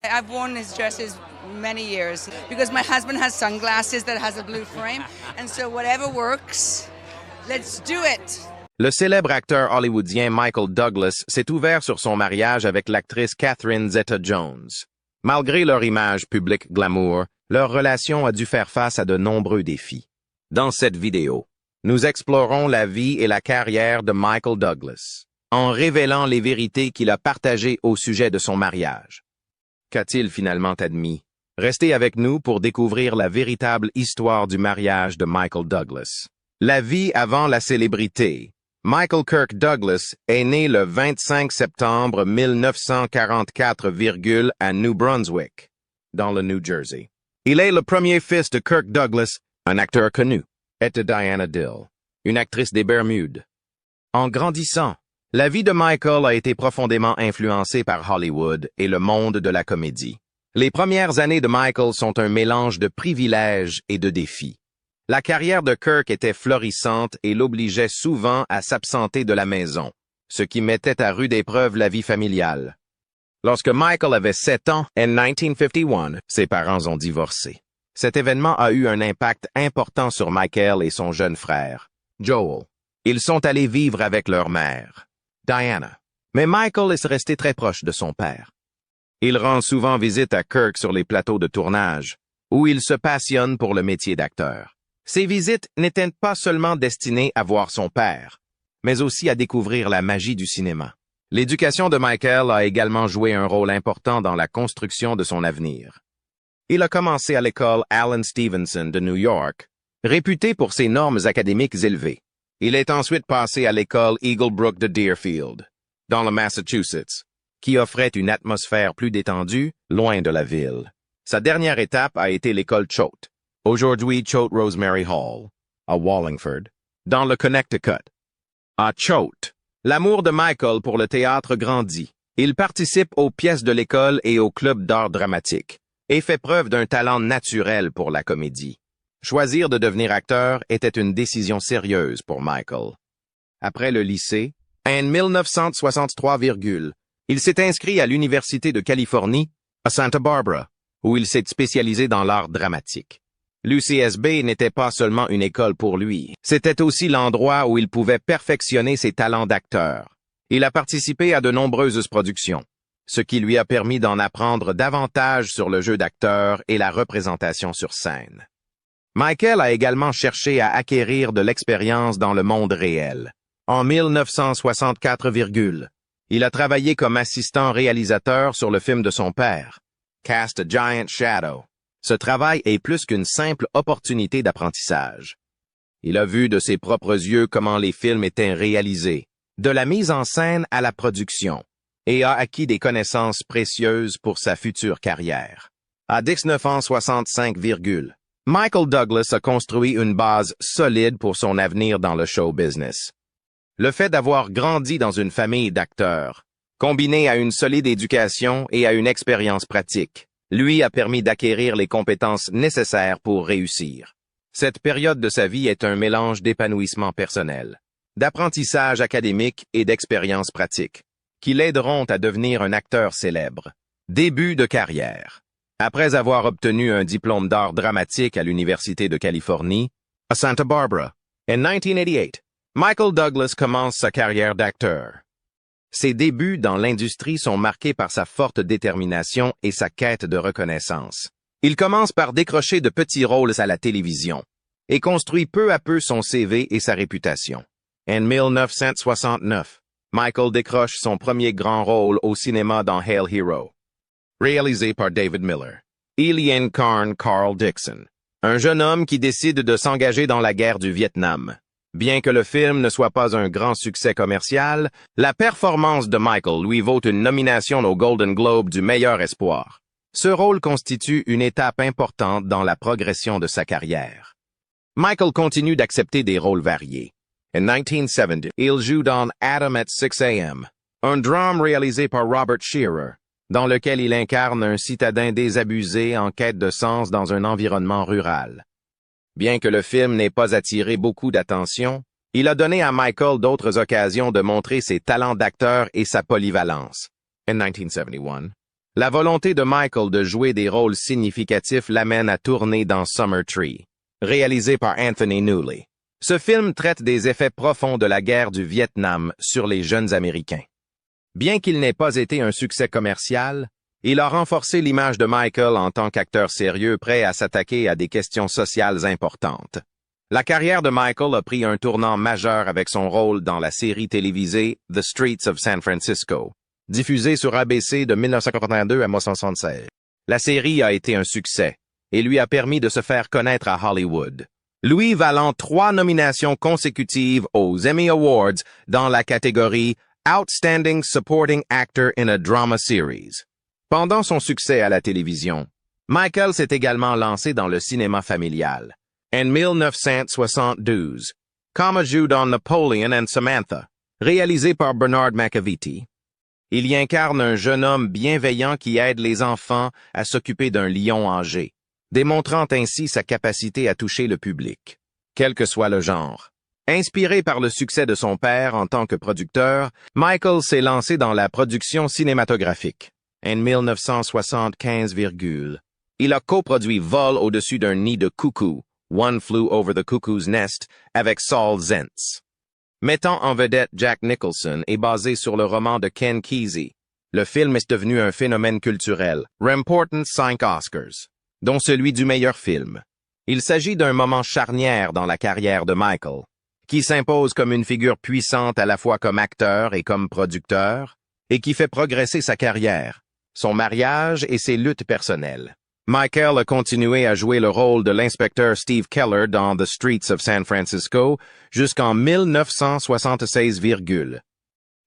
I've worn his dresses many years because my husband has sunglasses that has a blue frame, and so whatever works, let's do it. Le célèbre acteur hollywoodien Michael Douglas s'est ouvert sur son mariage avec l'actrice Catherine Zeta-Jones. Malgré leur image publique glamour, leur relation a dû faire face à de nombreux défis. Dans cette vidéo, nous explorons la vie et la carrière de Michael Douglas, en révélant les vérités qu'il a partagées au sujet de son mariage. Qu'a-t-il finalement admis? Restez avec nous pour découvrir la véritable histoire du mariage de Michael Douglas. La vie avant la célébrité. Michael Kirk Douglas est né le 25 septembre 1944, à New Brunswick, dans le New Jersey. Il est le premier fils de Kirk Douglas, un acteur connu, et de Diana Dill, une actrice des Bermudes. En grandissant, la vie de Michael a été profondément influencée par Hollywood et le monde de la comédie. Les premières années de Michael sont un mélange de privilèges et de défis. La carrière de Kirk était florissante et l'obligeait souvent à s'absenter de la maison, ce qui mettait à rude épreuve la vie familiale. Lorsque Michael avait 7 ans, en 1951, ses parents ont divorcé. Cet événement a eu un impact important sur Michael et son jeune frère, Joel. Ils sont allés vivre avec leur mère, Diana. Mais Michael est resté très proche de son père. Il rend souvent visite à Kirk sur les plateaux de tournage, où il se passionne pour le métier d'acteur. Ces visites n'étaient pas seulement destinées à voir son père, mais aussi à découvrir la magie du cinéma. L'éducation de Michael a également joué un rôle important dans la construction de son avenir. Il a commencé à l'école Allen Stevenson de New York, réputée pour ses normes académiques élevées. Il est ensuite passé à l'école Eagle Brook de Deerfield, dans le Massachusetts, qui offrait une atmosphère plus détendue, loin de la ville. Sa dernière étape a été l'école Choate, aujourd'hui Choate Rosemary Hall, à Wallingford, dans le Connecticut. À Choate, l'amour de Michael pour le théâtre grandit. Il participe aux pièces de l'école et au club d'art dramatique, et fait preuve d'un talent naturel pour la comédie. Choisir de devenir acteur était une décision sérieuse pour Michael. Après le lycée, en 1963, il s'est inscrit à l'Université de Californie, à Santa Barbara, où il s'est spécialisé dans l'art dramatique. L'UCSB n'était pas seulement une école pour lui, c'était aussi l'endroit où il pouvait perfectionner ses talents d'acteur. Il a participé à de nombreuses productions, ce qui lui a permis d'en apprendre davantage sur le jeu d'acteur et la représentation sur scène. Michael a également cherché à acquérir de l'expérience dans le monde réel. En 1964, il a travaillé comme assistant réalisateur sur le film de son père, Cast a Giant Shadow. Ce travail est plus qu'une simple opportunité d'apprentissage. Il a vu de ses propres yeux comment les films étaient réalisés, de la mise en scène à la production, et a acquis des connaissances précieuses pour sa future carrière. À 1965, Michael Douglas a construit une base solide pour son avenir dans le show business. Le fait d'avoir grandi dans une famille d'acteurs, combiné à une solide éducation et à une expérience pratique, lui a permis d'acquérir les compétences nécessaires pour réussir. Cette période de sa vie est un mélange d'épanouissement personnel, d'apprentissage académique et d'expérience pratique, qui l'aideront à devenir un acteur célèbre. Début de carrière. Après avoir obtenu un diplôme d'art dramatique à l'Université de Californie, à Santa Barbara, en 1988, Michael Douglas commence sa carrière d'acteur. Ses débuts dans l'industrie sont marqués par sa forte détermination et sa quête de reconnaissance. Il commence par décrocher de petits rôles à la télévision et construit peu à peu son CV et sa réputation. En 1969, Michael décroche son premier grand rôle au cinéma dans Hail Hero, réalisé par David Miller. Il y incarne Carl Dixon, un jeune homme qui décide de s'engager dans la guerre du Vietnam. Bien que le film ne soit pas un grand succès commercial, la performance de Michael lui vaut une nomination au Golden Globe du meilleur espoir. Ce rôle constitue une étape importante dans la progression de sa carrière. Michael continue d'accepter des rôles variés. En 1970, il joue dans Adam at 6 a.m., un drame réalisé par Robert Shearer, dans lequel il incarne un citadin désabusé en quête de sens dans un environnement rural. Bien que le film n'ait pas attiré beaucoup d'attention, il a donné à Michael d'autres occasions de montrer ses talents d'acteur et sa polyvalence. En 1971, La volonté de Michael de jouer des rôles significatifs l'amène à tourner dans Summer Tree, réalisé par Anthony Newley. Ce film traite des effets profonds de la guerre du Vietnam sur les jeunes Américains. Bien qu'il n'ait pas été un succès commercial, il a renforcé l'image de Michael en tant qu'acteur sérieux prêt à s'attaquer à des questions sociales importantes. La carrière de Michael a pris un tournant majeur avec son rôle dans la série télévisée The Streets of San Francisco, diffusée sur ABC de 1982 à 1976. La série a été un succès et lui a permis de se faire connaître à Hollywood, lui valant 3 nominations consécutives aux Emmy Awards dans la catégorie Outstanding Supporting Actor in a Drama Series. Pendant son succès à la télévision, Michael s'est également lancé dans le cinéma familial. En 1972, comme joue dans Napoleon and Samantha, réalisé par Bernard McAvity, il y incarne un jeune homme bienveillant qui aide les enfants à s'occuper d'un lion âgé, démontrant ainsi sa capacité à toucher le public, quel que soit le genre. Inspiré par le succès de son père en tant que producteur, Michael s'est lancé dans la production cinématographique. En 1975, il a coproduit Vol au-dessus d'un nid de coucou, One Flew Over the Cuckoo's Nest, avec Saul Zaentz. Mettant en vedette Jack Nicholson et basé sur le roman de Ken Kesey, le film est devenu un phénomène culturel, remportant 5 Oscars, dont celui du meilleur film. Il s'agit d'un moment charnière dans la carrière de Michael, qui s'impose comme une figure puissante à la fois comme acteur et comme producteur, et qui fait progresser sa carrière, son mariage et ses luttes personnelles. Michael a continué à jouer le rôle de l'inspecteur Steve Keller dans The Streets of San Francisco jusqu'en 1976,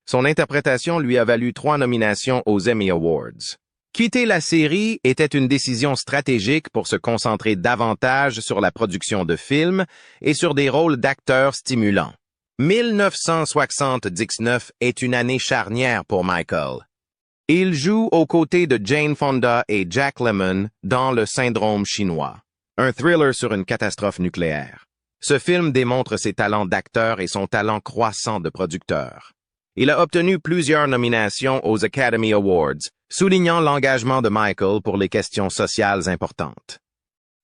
Son interprétation lui a valu 3 nominations aux Emmy Awards. Quitter la série était une décision stratégique pour se concentrer davantage sur la production de films et sur des rôles d'acteurs stimulants. 1979 est une année charnière pour Michael. Il joue aux côtés de Jane Fonda et Jack Lemmon dans Le Syndrome chinois, un thriller sur une catastrophe nucléaire. Ce film démontre ses talents d'acteur et son talent croissant de producteur. Il a obtenu plusieurs nominations aux Academy Awards, soulignant l'engagement de Michael pour les questions sociales importantes.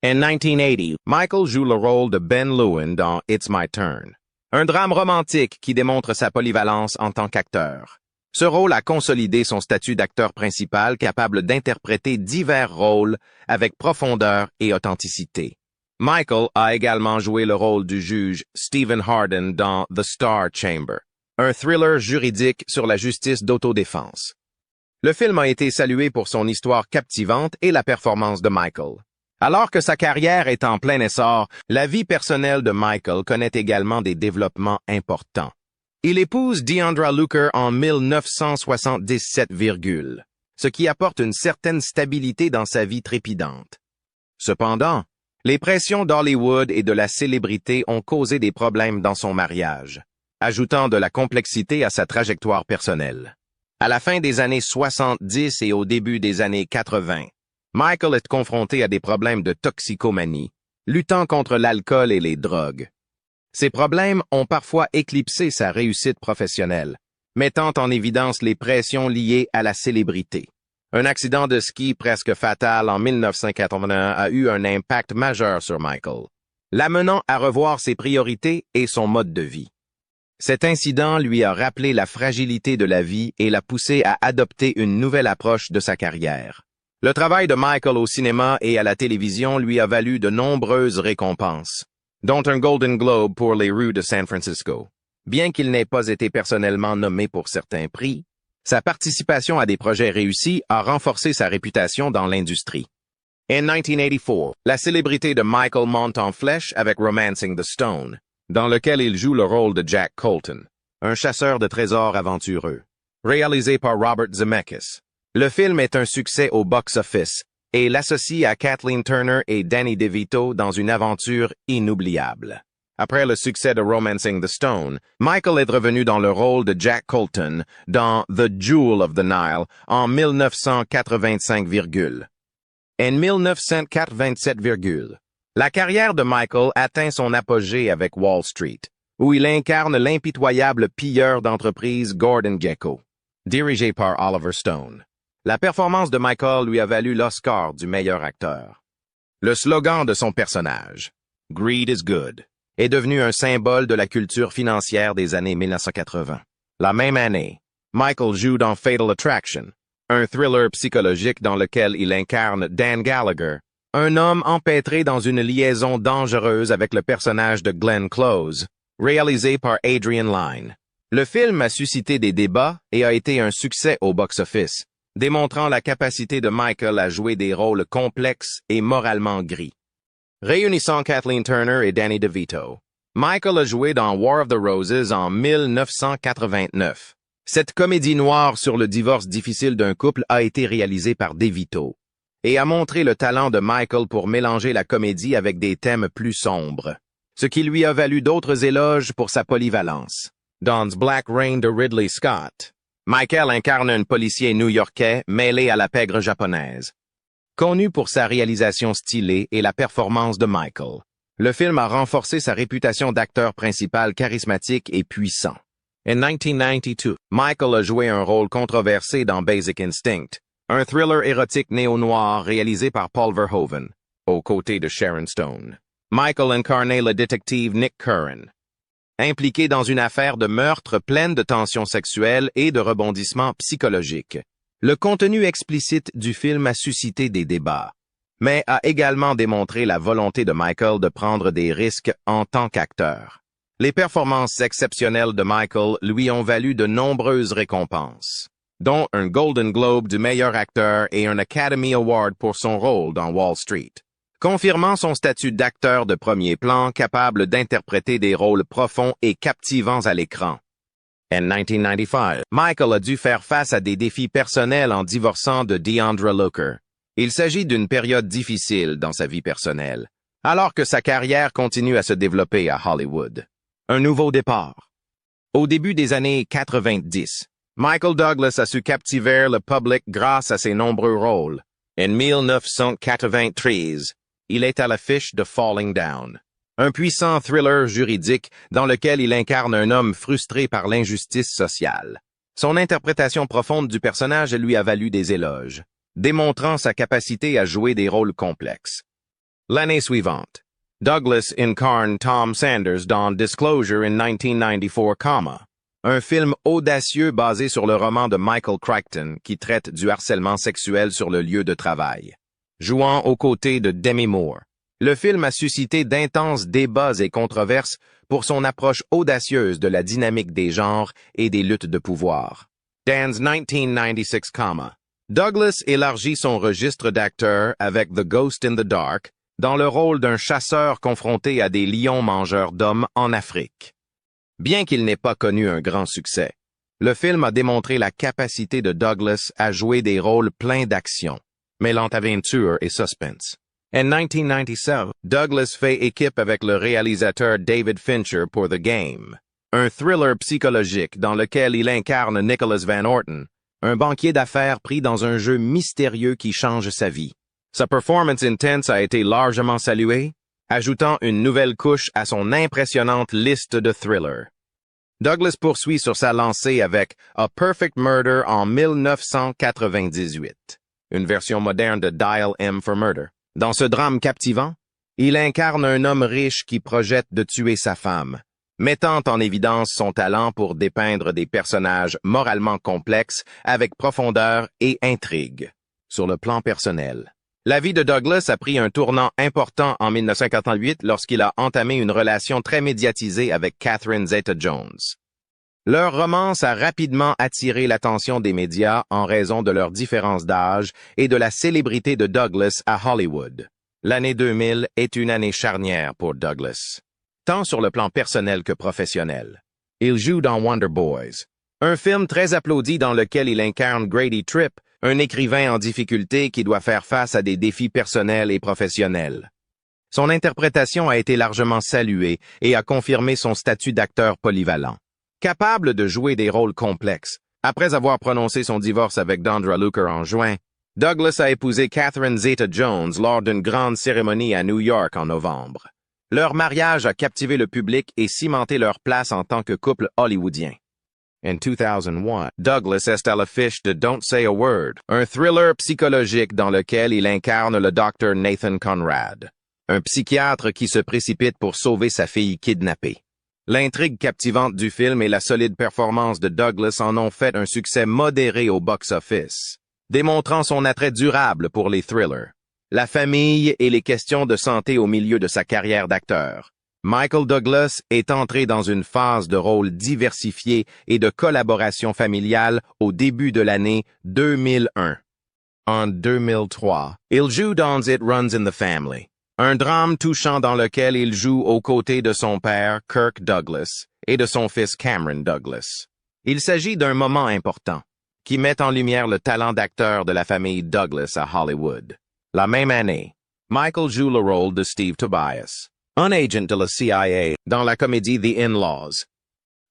En 1980, Michael joue le rôle de Ben Lewin dans It's My Turn, un drame romantique qui démontre sa polyvalence en tant qu'acteur. Ce rôle a consolidé son statut d'acteur principal capable d'interpréter divers rôles avec profondeur et authenticité. Michael a également joué le rôle du juge Stephen Hardin dans The Star Chamber, un thriller juridique sur la justice d'autodéfense. Le film a été salué pour son histoire captivante et la performance de Michael. Alors que sa carrière est en plein essor, la vie personnelle de Michael connaît également des développements importants. Il épouse Deandra Luker en 1977, ce qui apporte une certaine stabilité dans sa vie trépidante. Cependant, les pressions d'Hollywood et de la célébrité ont causé des problèmes dans son mariage, ajoutant de la complexité à sa trajectoire personnelle. À la fin des années 70 et au début des années 80, Michael est confronté à des problèmes de toxicomanie, luttant contre l'alcool et les drogues. Ces problèmes ont parfois éclipsé sa réussite professionnelle, mettant en évidence les pressions liées à la célébrité. Un accident de ski presque fatal en 1981 a eu un impact majeur sur Michael, l'amenant à revoir ses priorités et son mode de vie. Cet incident lui a rappelé la fragilité de la vie et l'a poussé à adopter une nouvelle approche de sa carrière. Le travail de Michael au cinéma et à la télévision lui a valu de nombreuses récompenses, dont un Golden Globe pour Les Rues de San Francisco. Bien qu'il n'ait pas été personnellement nommé pour certains prix, sa participation à des projets réussis a renforcé sa réputation dans l'industrie. En 1984, la célébrité de Michael monte en flèche avec Romancing the Stone, dans lequel il joue le rôle de Jack Colton, un chasseur de trésors aventureux. Réalisé par Robert Zemeckis, le film est un succès au box-office et l'associe à Kathleen Turner et Danny DeVito dans une aventure inoubliable. Après le succès de Romancing the Stone, Michael est revenu dans le rôle de Jack Colton dans The Jewel of the Nile en 1985, En 1987, la carrière de Michael atteint son apogée avec Wall Street, où il incarne l'impitoyable pilleur d'entreprise Gordon Gekko, dirigé par Oliver Stone. La performance de Michael lui a valu l'Oscar du meilleur acteur. Le slogan de son personnage, Greed is good, est devenu un symbole de la culture financière des années 1980. La même année, Michael joue dans Fatal Attraction, un thriller psychologique dans lequel il incarne Dan Gallagher, un homme empêtré dans une liaison dangereuse avec le personnage de Glenn Close, réalisé par Adrian Lyne. Le film a suscité des débats et a été un succès au box-office, démontrant la capacité de Michael à jouer des rôles complexes et moralement gris. Réunissant Kathleen Turner et Danny DeVito, Michael a joué dans War of the Roses en 1989. Cette comédie noire sur le divorce difficile d'un couple a été réalisée par DeVito et a montré le talent de Michael pour mélanger la comédie avec des thèmes plus sombres, ce qui lui a valu d'autres éloges pour sa polyvalence. Dans Black Rain de Ridley Scott, Michael incarne un policier new-yorkais mêlé à la pègre japonaise. Connu pour sa réalisation stylée et la performance de Michael, le film a renforcé sa réputation d'acteur principal charismatique et puissant. En 1992, Michael a joué un rôle controversé dans Basic Instinct, un thriller érotique néo-noir réalisé par Paul Verhoeven, aux côtés de Sharon Stone. Michael incarnait le détective Nick Curran, impliqué dans une affaire de meurtre pleine de tensions sexuelles et de rebondissements psychologiques. Le contenu explicite du film a suscité des débats, mais a également démontré la volonté de Michael de prendre des risques en tant qu'acteur. Les performances exceptionnelles de Michael lui ont valu de nombreuses récompenses, dont un Golden Globe du meilleur acteur et un Academy Award pour son rôle dans Wall Street, confirmant son statut d'acteur de premier plan capable d'interpréter des rôles profonds et captivants à l'écran. En 1995, Michael a dû faire face à des défis personnels en divorçant de Deandra Looker. Il s'agit d'une période difficile dans sa vie personnelle, alors que sa carrière continue à se développer à Hollywood. Un nouveau départ. Au début des années 90, Michael Douglas a su captiver le public grâce à ses nombreux rôles. En 1993, il est à l'affiche de Falling Down, un puissant thriller juridique dans lequel il incarne un homme frustré par l'injustice sociale. Son interprétation profonde du personnage lui a valu des éloges, démontrant sa capacité à jouer des rôles complexes. L'année suivante, Douglas incarne Tom Sanders dans Disclosure in 1994, un film audacieux basé sur le roman de Michael Crichton qui traite du harcèlement sexuel sur le lieu de travail. Jouant aux côtés de Demi Moore, le film a suscité d'intenses débats et controverses pour son approche audacieuse de la dynamique des genres et des luttes de pouvoir. Dans 1996, Douglas élargit son registre d'acteur avec The Ghost in the Dark, dans le rôle d'un chasseur confronté à des lions mangeurs d'hommes en Afrique. Bien qu'il n'ait pas connu un grand succès, le film a démontré la capacité de Douglas à jouer des rôles pleins d'action, mêlant aventure et suspense. En 1997, Douglas fait équipe avec le réalisateur David Fincher pour The Game, un thriller psychologique dans lequel il incarne Nicholas Van Orton, un banquier d'affaires pris dans un jeu mystérieux qui change sa vie. Sa performance intense a été largement saluée, ajoutant une nouvelle couche à son impressionnante liste de thrillers. Douglas poursuit sur sa lancée avec A Perfect Murder en 1998, une version moderne de Dial M for Murder. Dans ce drame captivant, il incarne un homme riche qui projette de tuer sa femme, mettant en évidence son talent pour dépeindre des personnages moralement complexes avec profondeur et intrigue. Sur le plan personnel, la vie de Douglas a pris un tournant important en 1958 lorsqu'il a entamé une relation très médiatisée avec Catherine Zeta-Jones. Leur romance a rapidement attiré l'attention des médias en raison de leur différence d'âge et de la célébrité de Douglas à Hollywood. L'année 2000 est une année charnière pour Douglas, tant sur le plan personnel que professionnel. Il joue dans Wonder Boys, un film très applaudi dans lequel il incarne Grady Tripp, un écrivain en difficulté qui doit faire face à des défis personnels et professionnels. Son interprétation a été largement saluée et a confirmé son statut d'acteur polyvalent. Capable de jouer des rôles complexes, après avoir prononcé son divorce avec Deandra Looker en juin, Douglas a épousé Catherine Zeta-Jones lors d'une grande cérémonie à New York en novembre. Leur mariage a captivé le public et cimenté leur place en tant que couple hollywoodien. En 2001, Douglas est à l'affiche de Don't Say a Word, un thriller psychologique dans lequel il incarne le Dr. Nathan Conrad, un psychiatre qui se précipite pour sauver sa fille kidnappée. L'intrigue captivante du film et la solide performance de Douglas en ont fait un succès modéré au box-office, démontrant son attrait durable pour les thrillers, la famille et les questions de santé au milieu de sa carrière d'acteur. Michael Douglas est entré dans une phase de rôles diversifiés et de collaboration familiale au début de l'année 2001. En 2003, il joue dans It Runs in the Family, un drame touchant dans lequel il joue aux côtés de son père, Kirk Douglas, et de son fils Cameron Douglas. Il s'agit d'un moment important, qui met en lumière le talent d'acteur de la famille Douglas à Hollywood. La même année, Michael joue le rôle de Steve Tobias, un agent de la CIA dans la comédie The In-Laws.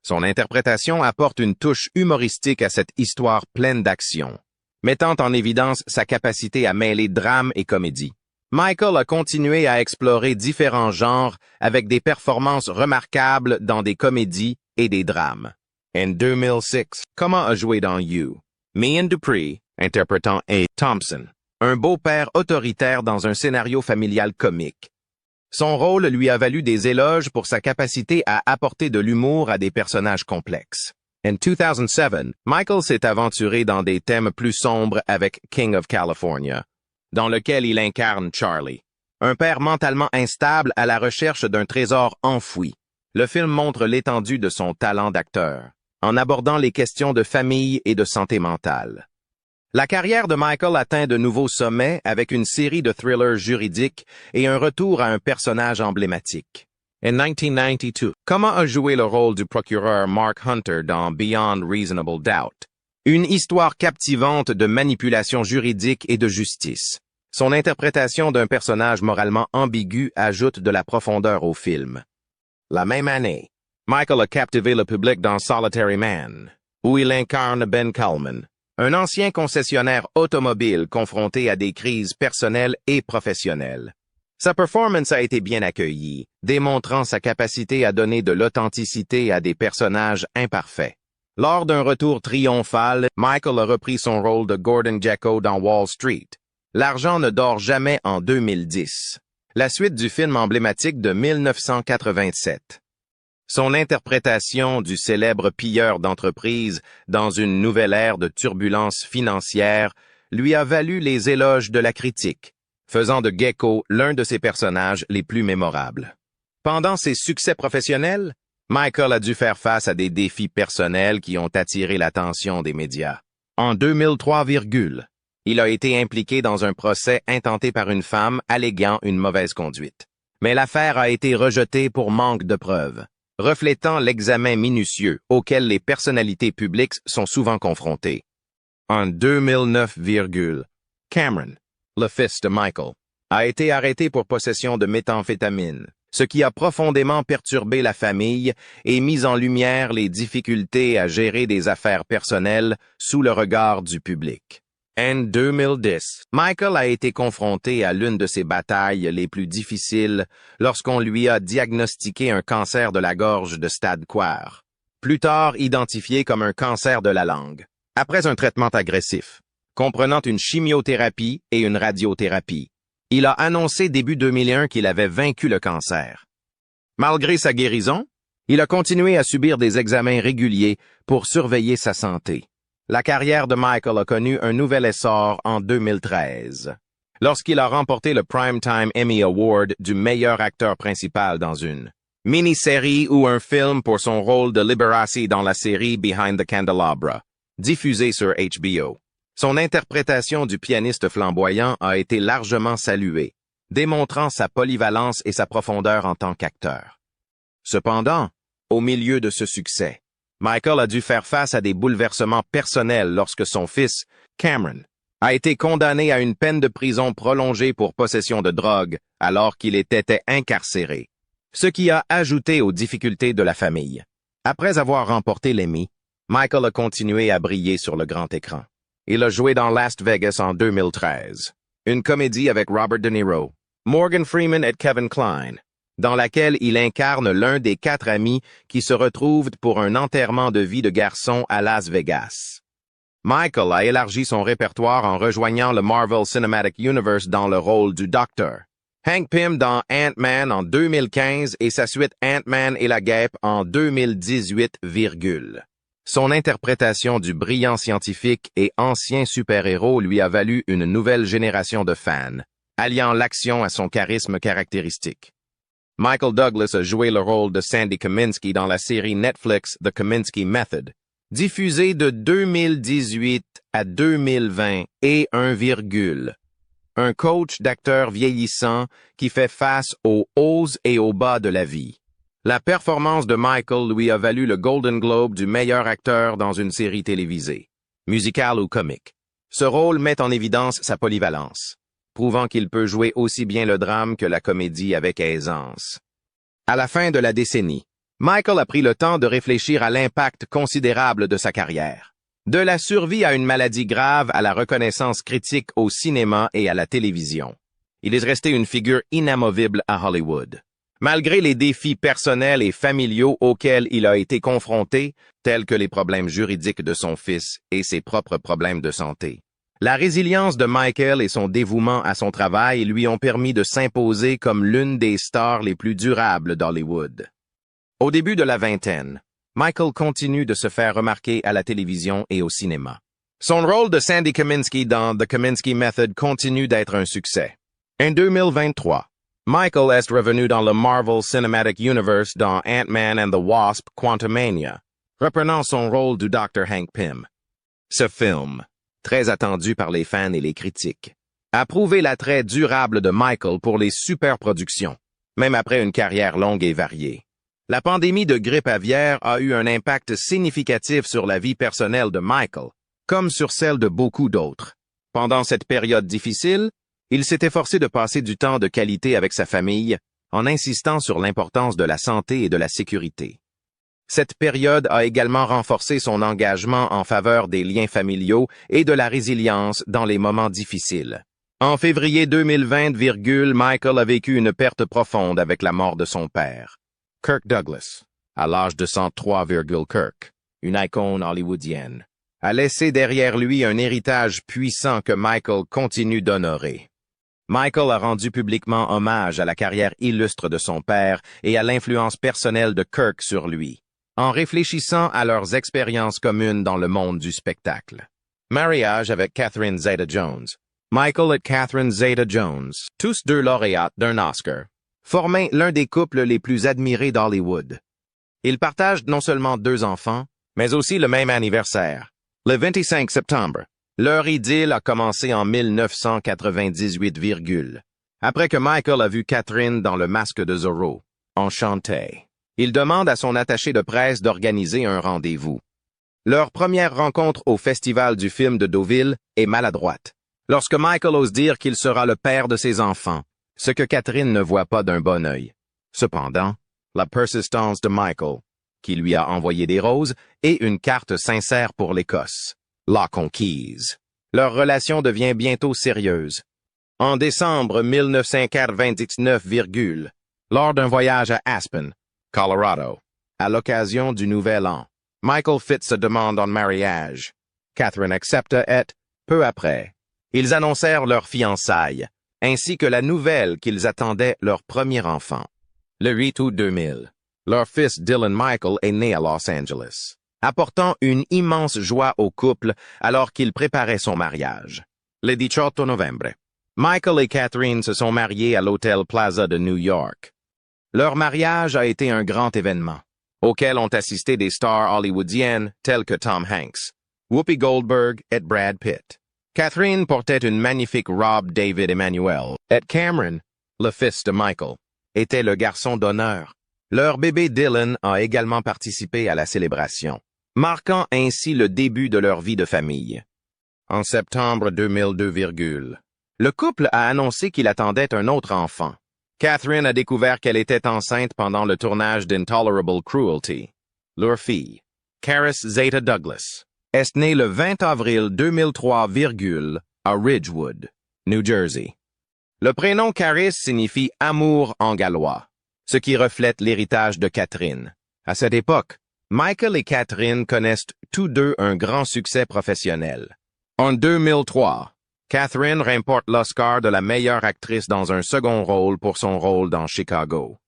Son interprétation apporte une touche humoristique à cette histoire pleine d'action, mettant en évidence sa capacité à mêler drame et comédie. Michael a continué à explorer différents genres avec des performances remarquables dans des comédies et des drames. En 2006, comment a joué dans You? Mean Dupree, interprétant A. Thompson, un beau-père autoritaire dans un scénario familial comique. Son rôle lui a valu des éloges pour sa capacité à apporter de l'humour à des personnages complexes. En 2007, Michael s'est aventuré dans des thèmes plus sombres avec King of California, dans lequel il incarne Charlie, un père mentalement instable à la recherche d'un trésor enfoui. Le film montre l'étendue de son talent d'acteur, en abordant les questions de famille et de santé mentale. La carrière de Michael atteint de nouveaux sommets avec une série de thrillers juridiques et un retour à un personnage emblématique. En 1992, comment a joué le rôle du procureur Mark Hunter dans Beyond Reasonable Doubt? Une histoire captivante de manipulation juridique et de justice. Son interprétation d'un personnage moralement ambigu ajoute de la profondeur au film. La même année, Michael a captivé le public dans Solitary Man, où il incarne Ben Coleman, un ancien concessionnaire automobile confronté à des crises personnelles et professionnelles. Sa performance a été bien accueillie, démontrant sa capacité à donner de l'authenticité à des personnages imparfaits. Lors d'un retour triomphal, Michael a repris son rôle de Gordon Gekko dans Wall Street. L'argent ne dort jamais en 2010, la suite du film emblématique de 1987. Son interprétation du célèbre pilleur d'entreprise dans une nouvelle ère de turbulence financière lui a valu les éloges de la critique, faisant de Gekko l'un de ses personnages les plus mémorables. Pendant ses succès professionnels, Michael a dû faire face à des défis personnels qui ont attiré l'attention des médias. En 2003, il a été impliqué dans un procès intenté par une femme alléguant une mauvaise conduite. Mais l'affaire a été rejetée pour manque de preuves, reflétant l'examen minutieux auquel les personnalités publiques sont souvent confrontées. En 2009, Cameron, le fils de Michael, a été arrêté pour possession de méthamphétamine, ce qui a profondément perturbé la famille et mis en lumière les difficultés à gérer des affaires personnelles sous le regard du public. En 2010, Michael a été confronté à l'une de ses batailles les plus difficiles lorsqu'on lui a diagnostiqué un cancer de la gorge de stade 4, plus tard identifié comme un cancer de la langue, après un traitement agressif, comprenant une chimiothérapie et une radiothérapie. Il a annoncé début 2001 qu'il avait vaincu le cancer. Malgré sa guérison, il a continué à subir des examens réguliers pour surveiller sa santé. La carrière de Michael a connu un nouvel essor en 2013, lorsqu'il a remporté le Primetime Emmy Award du meilleur acteur principal dans une mini-série ou un film pour son rôle de Liberace dans la série Behind the Candelabra, diffusée sur HBO. Son interprétation du pianiste flamboyant a été largement saluée, démontrant sa polyvalence et sa profondeur en tant qu'acteur. Cependant, au milieu de ce succès, Michael a dû faire face à des bouleversements personnels lorsque son fils, Cameron, a été condamné à une peine de prison prolongée pour possession de drogue alors qu'il était incarcéré, ce qui a ajouté aux difficultés de la famille. Après avoir remporté l'Emmy, Michael a continué à briller sur le grand écran. Il a joué dans Las Vegas en 2013, une comédie avec Robert De Niro, Morgan Freeman et Kevin Kline, dans laquelle il incarne l'un des 4 amis qui se retrouvent pour un enterrement de vie de garçon à Las Vegas. Michael a élargi son répertoire en rejoignant le Marvel Cinematic Universe dans le rôle du Docteur. Hank Pym dans Ant-Man en 2015 et sa suite Ant-Man et la Guêpe en 2018, Son interprétation du brillant scientifique et ancien super-héros lui a valu une nouvelle génération de fans, alliant l'action à son charisme caractéristique. Michael Douglas a joué le rôle de Sandy Kaminsky dans la série Netflix The Kaminsky Method, diffusée de 2018 à 2020 et un coach d'acteurs vieillissants qui fait face aux hauts et aux bas de la vie. La performance de Michael lui a valu le Golden Globe du meilleur acteur dans une série télévisée, musicale ou comique. Ce rôle met en évidence sa polyvalence, prouvant qu'il peut jouer aussi bien le drame que la comédie avec aisance. À la fin de la décennie, Michael a pris le temps de réfléchir à l'impact considérable de sa carrière. De la survie à une maladie grave à la reconnaissance critique au cinéma et à la télévision. Il est resté une figure inamovible à Hollywood. Malgré les défis personnels et familiaux auxquels il a été confronté, tels que les problèmes juridiques de son fils et ses propres problèmes de santé. La résilience de Michael et son dévouement à son travail lui ont permis de s'imposer comme l'une des stars les plus durables d'Hollywood. Au début de la vingtaine, Michael continue de se faire remarquer à la télévision et au cinéma. Son rôle de Sandy Kaminsky dans The Kaminsky Method continue d'être un succès. En 2023, Michael est revenu dans le Marvel Cinematic Universe dans Ant-Man and the Wasp: Quantumania, reprenant son rôle du Dr. Hank Pym. Ce film, très attendu par les fans et les critiques, a prouvé l'attrait durable de Michael pour les superproductions, même après une carrière longue et variée. La pandémie de grippe aviaire a eu un impact significatif sur la vie personnelle de Michael, comme sur celle de beaucoup d'autres. Pendant cette période difficile, il s'est efforcé de passer du temps de qualité avec sa famille, en insistant sur l'importance de la santé et de la sécurité. Cette période a également renforcé son engagement en faveur des liens familiaux et de la résilience dans les moments difficiles. En février 2020, Michael a vécu une perte profonde avec la mort de son père. Kirk Douglas, à l'âge de 103, Kirk, une icône hollywoodienne, a laissé derrière lui un héritage puissant que Michael continue d'honorer. Michael a rendu publiquement hommage à la carrière illustre de son père et à l'influence personnelle de Kirk sur lui, en réfléchissant à leurs expériences communes dans le monde du spectacle. Mariage avec Catherine Zeta-Jones. Michael et Catherine Zeta-Jones, tous 2 lauréates d'un Oscar, formaient l'un des couples les plus admirés d'Hollywood. Ils partagent non seulement 2 enfants, mais aussi le même anniversaire, le 25 septembre. Leur idylle a commencé en 1998, après que Michael a vu Catherine dans Le Masque de Zorro, Enchanté. Il demande à son attaché de presse d'organiser un rendez-vous. Leur première rencontre au Festival du film de Deauville est maladroite, lorsque Michael ose dire qu'il sera le père de ses enfants, ce que Catherine ne voit pas d'un bon œil. Cependant, la persistance de Michael, qui lui a envoyé des roses, et une carte sincère pour l'Écosse, l'a conquise. Leur relation devient bientôt sérieuse. En décembre 1999, lors d'un voyage à Aspen, Colorado, à l'occasion du Nouvel An, Michael fit sa demande en mariage. Catherine accepta et, peu après, ils annoncèrent leur fiançailles, ainsi que la nouvelle qu'ils attendaient leur premier enfant. Le 8 août 2000, leur fils Dylan Michael est né à Los Angeles, apportant une immense joie au couple alors qu'il préparait son mariage. Le 18 novembre, Michael et Catherine se sont mariés à l'Hôtel Plaza de New York. Leur mariage a été un grand événement, auquel ont assisté des stars hollywoodiennes telles que Tom Hanks, Whoopi Goldberg et Brad Pitt. Catherine portait une magnifique robe David Emmanuel, et Cameron, le fils de Michael, était le garçon d'honneur. Leur bébé Dylan a également participé à la célébration, marquant ainsi le début de leur vie de famille. En septembre 2002, le couple a annoncé qu'il attendait un autre enfant. Catherine a découvert qu'elle était enceinte pendant le tournage d'Intolerable Cruelty. Leur fille, Karis Zeta Douglas, est née le 20 avril 2003, à Ridgewood, New Jersey. Le prénom Karis signifie « amour » en gallois. ce qui reflète l'héritage de Catherine. À cette époque, Michael et Catherine connaissent tous deux un grand succès professionnel. En 2003, Catherine remporte l'Oscar de la meilleure actrice dans un second rôle pour son rôle dans Chicago.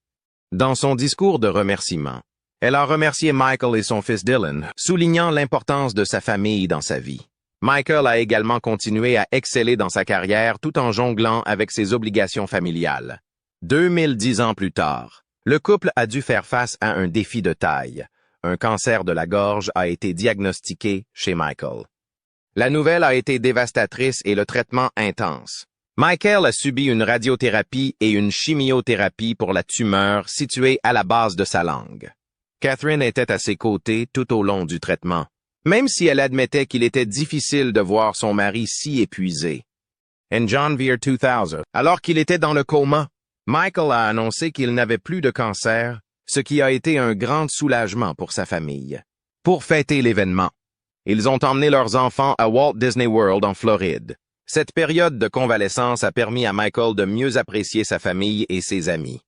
Dans son discours de remerciement, elle a remercié Michael et son fils Dylan, soulignant l'importance de sa famille dans sa vie. Michael a également continué à exceller dans sa carrière tout en jonglant avec ses obligations familiales. 2010 ans plus tard, le couple a dû faire face à un défi de taille. Un cancer de la gorge a été diagnostiqué chez Michael. La nouvelle a été dévastatrice et le traitement intense. Michael a subi une radiothérapie et une chimiothérapie pour la tumeur située à la base de sa langue. Catherine était à ses côtés tout au long du traitement, même si elle admettait qu'il était difficile de voir son mari si épuisé. En janvier 2000, alors qu'il était dans le coma, Michael a annoncé qu'il n'avait plus de cancer, ce qui a été un grand soulagement pour sa famille. Pour fêter l'événement, ils ont emmené leurs enfants à Walt Disney World en Floride. Cette période de convalescence a permis à Michael de mieux apprécier sa famille et ses amis.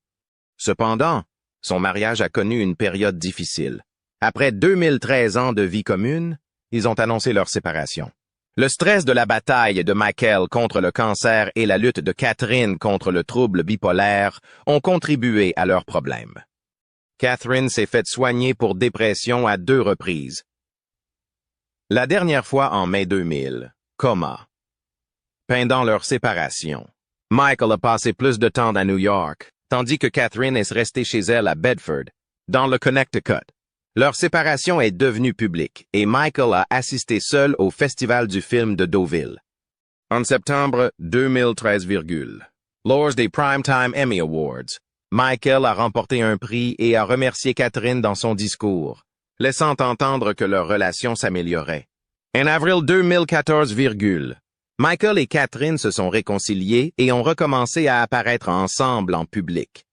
Cependant, son mariage a connu une période difficile. Après 2013 ans de vie commune, ils ont annoncé leur séparation. Le stress de la bataille de Michael contre le cancer et la lutte de Catherine contre le trouble bipolaire ont contribué à leurs problèmes. Catherine s'est faite soigner pour dépression à 2 reprises. La dernière fois en mai 2000, coma. Pendant leur séparation, Michael a passé plus de temps à New York, tandis que Catherine est restée chez elle à Bedford, dans le Connecticut. Leur séparation est devenue publique et Michael a assisté seul au Festival du film de Deauville. En septembre 2013, lors des Primetime Emmy Awards, Michael a remporté un prix et a remercié Catherine dans son discours, laissant entendre que leur relation s'améliorait. En avril 2014, Michael et Catherine se sont réconciliés et ont recommencé à apparaître ensemble en public.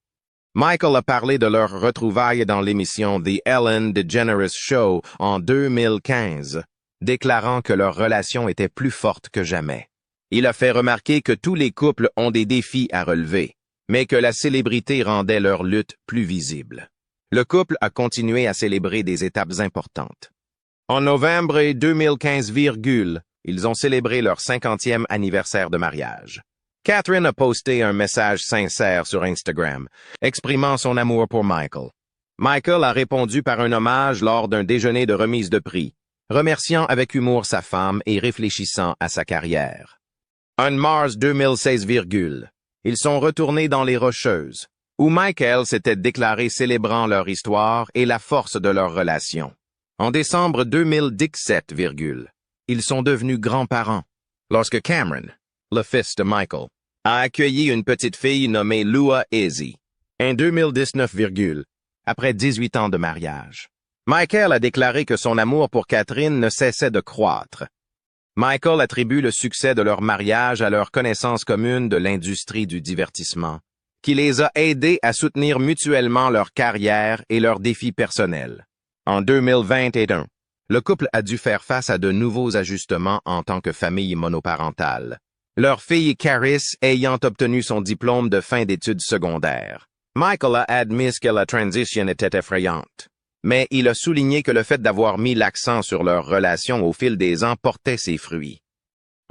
Michael a parlé de leur retrouvailles dans l'émission The Ellen DeGeneres Show en 2015, déclarant que leur relation était plus forte que jamais. Il a fait remarquer que tous les couples ont des défis à relever, mais que la célébrité rendait leur lutte plus visible. Le couple a continué à célébrer des étapes importantes. En novembre 2015, ils ont célébré leur 50e anniversaire de mariage. Catherine a posté un message sincère sur Instagram, exprimant son amour pour Michael. Michael a répondu par un hommage lors d'un déjeuner de remise de prix, remerciant avec humour sa femme et réfléchissant à sa carrière. En mars 2016, ils sont retournés dans les Rocheuses, où Michael s'était déclaré célébrant leur histoire et la force de leur relation. En décembre 2017, ils sont devenus grands-parents, lorsque Cameron, le fils de Michael, a accueilli une petite fille nommée Lua Izzy. En 2019, après 18 ans de mariage. Michael a déclaré que son amour pour Catherine ne cessait de croître. Michael attribue le succès de leur mariage à leur connaissance commune de l'industrie du divertissement, qui les a aidés à soutenir mutuellement leur carrière et leurs défis personnels. En 2021, le couple a dû faire face à de nouveaux ajustements en tant que famille monoparentale. Leur fille Caris ayant obtenu son diplôme de fin d'études secondaires. Michael a admis que la transition était effrayante, mais il a souligné que le fait d'avoir mis l'accent sur leur relation au fil des ans portait ses fruits.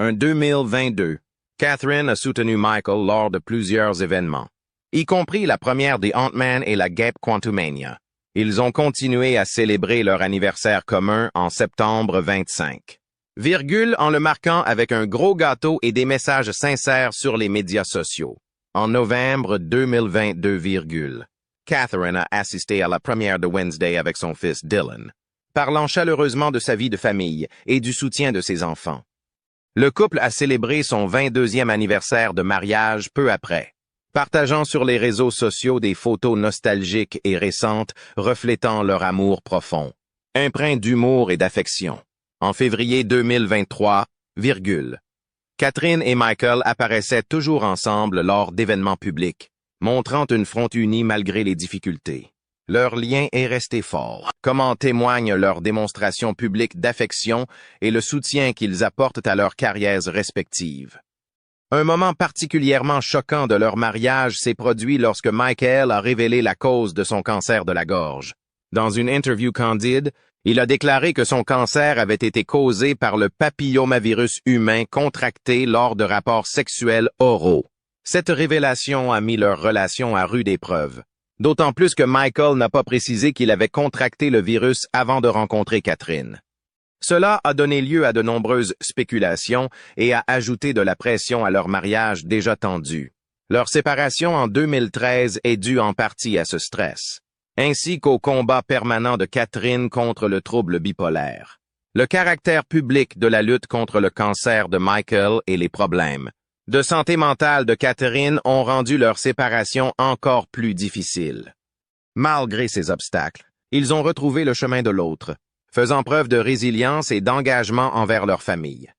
En 2022, Catherine a soutenu Michael lors de plusieurs événements, y compris la première des Ant-Man et la Gap Quantumania. Ils ont continué à célébrer leur anniversaire commun en septembre 25. En le marquant avec un gros gâteau et des messages sincères sur les médias sociaux. En novembre 2022, Catherine a assisté à la première de Wednesday avec son fils Dylan, parlant chaleureusement de sa vie de famille et du soutien de ses enfants. Le couple a célébré son 22e anniversaire de mariage peu après, partageant sur les réseaux sociaux des photos nostalgiques et récentes reflétant leur amour profond, empreint d'humour et d'affection. En février 2023, Catherine et Michael apparaissaient toujours ensemble lors d'événements publics, montrant une front unie malgré les difficultés. Leur lien est resté fort, comme en témoignent leurs démonstrations publiques d'affection et le soutien qu'ils apportent à leurs carrières respectives. Un moment particulièrement choquant de leur mariage s'est produit lorsque Michael a révélé la cause de son cancer de la gorge. Dans une interview candide, il a déclaré que son cancer avait été causé par le papillomavirus humain contracté lors de rapports sexuels oraux. Cette révélation a mis leur relation à rude épreuve. D'autant plus que Michael n'a pas précisé qu'il avait contracté le virus avant de rencontrer Catherine. Cela a donné lieu à de nombreuses spéculations et a ajouté de la pression à leur mariage déjà tendu. Leur séparation en 2013 est due en partie à ce stress, ainsi qu'au combat permanent de Catherine contre le trouble bipolaire. Le caractère public de la lutte contre le cancer de Michael et les problèmes de santé mentale de Catherine ont rendu leur séparation encore plus difficile. Malgré ces obstacles, ils ont retrouvé le chemin de l'autre, faisant preuve de résilience et d'engagement envers leur famille.